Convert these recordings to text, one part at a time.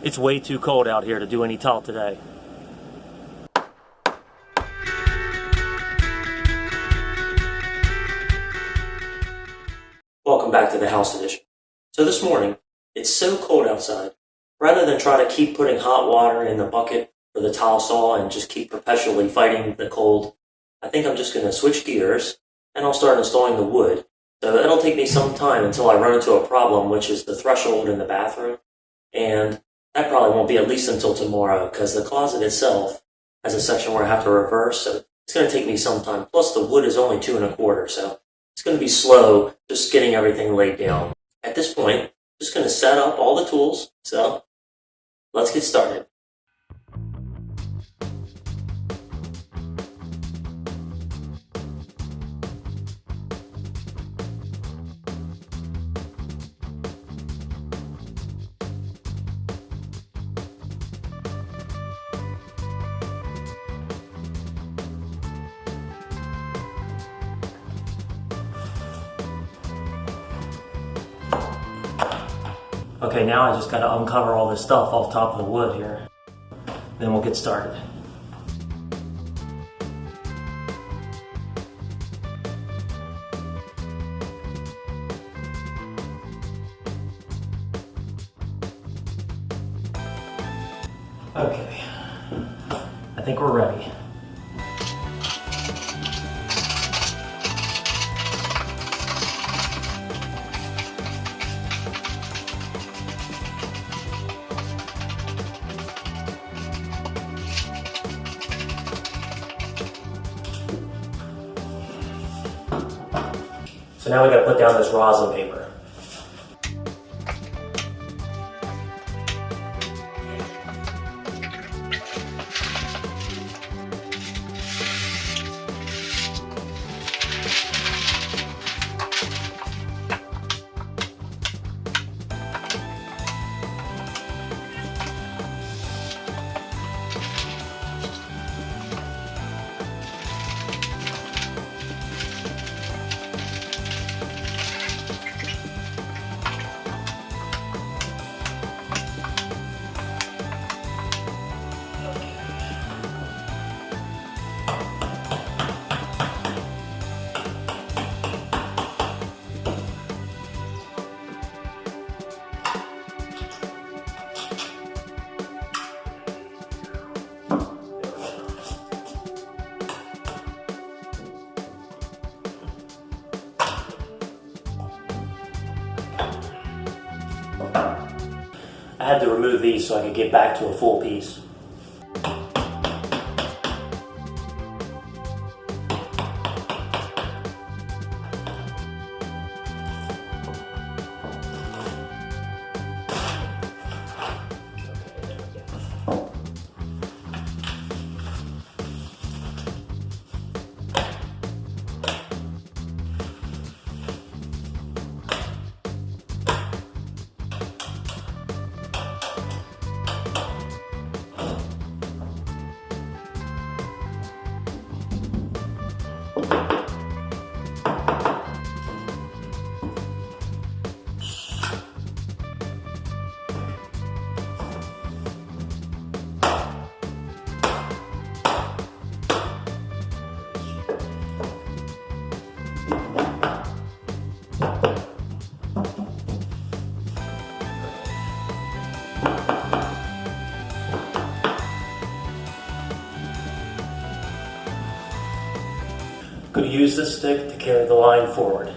It's way too cold out here to do any tile today. Welcome back to the house edition. So this morning, it's so cold outside. Rather than try to keep putting hot water in the bucket for the tile saw and just keep perpetually fighting the cold, I think I'm just going to switch gears and I'll start installing the wood. So it'll take me some time until I run into a problem, which is the threshold in the bathroom. And that probably won't be at least until tomorrow because the closet itself has a section where I have to reverse. So it's going to take me some time. Plus the wood is only 2 1/4. So it's going to be slow just getting everything laid down. At this point, I'm just going to set up all the tools. So let's get started. Okay, now I just got to uncover all this stuff off top of the wood here. Then we'll get started. Okay, I think we're ready. So now we got to put down this rosin paper. I had to remove these so I could get back to a full piece. I'm going to use this stick to carry the line forward.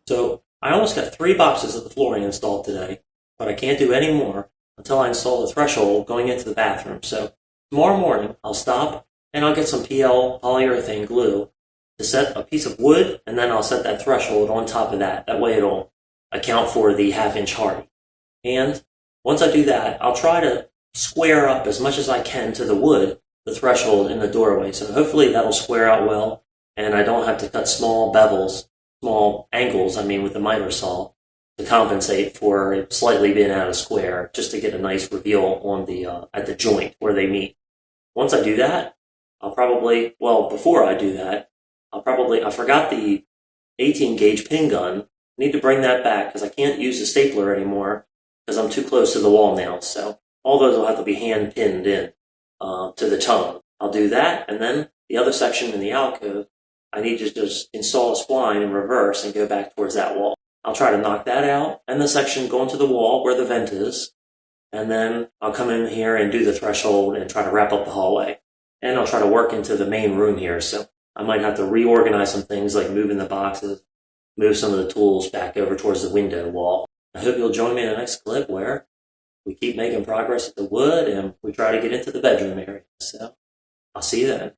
So I almost got 3 boxes of the flooring installed today, but I can't do any more until I install the threshold going into the bathroom. So tomorrow morning I'll stop and I'll get some PL polyurethane glue to set a piece of wood, and then I'll set that threshold on top of that. That way it'll account for the 1/2 inch hardy. And once I do that, I'll try to square up as much as I can to the wood, the threshold in the doorway. So hopefully that'll square out well, and I don't have to cut small bevels, small angles, with the miter saw to compensate for it slightly being out of square, just to get a nice reveal on the at the joint where they meet. Once I do that, before I do that, I forgot the 18 gauge pin gun. I need to bring that back because I can't use the stapler anymore because I'm too close to the wall now. So all those will have to be hand pinned in to the tongue. I'll do that, and then the other section in the alcove, I need to just install a spline in reverse and go back towards that wall. I'll try to knock that out, and the section going to the wall where the vent is, and then I'll come in here and do the threshold and try to wrap up the hallway. And I'll try to work into the main room here, so I might have to reorganize some things like moving the boxes, move some of the tools back over towards the window wall. I hope you'll join me in the next clip where we keep making progress with the wood and we try to get into the bedroom area. So I'll see you then.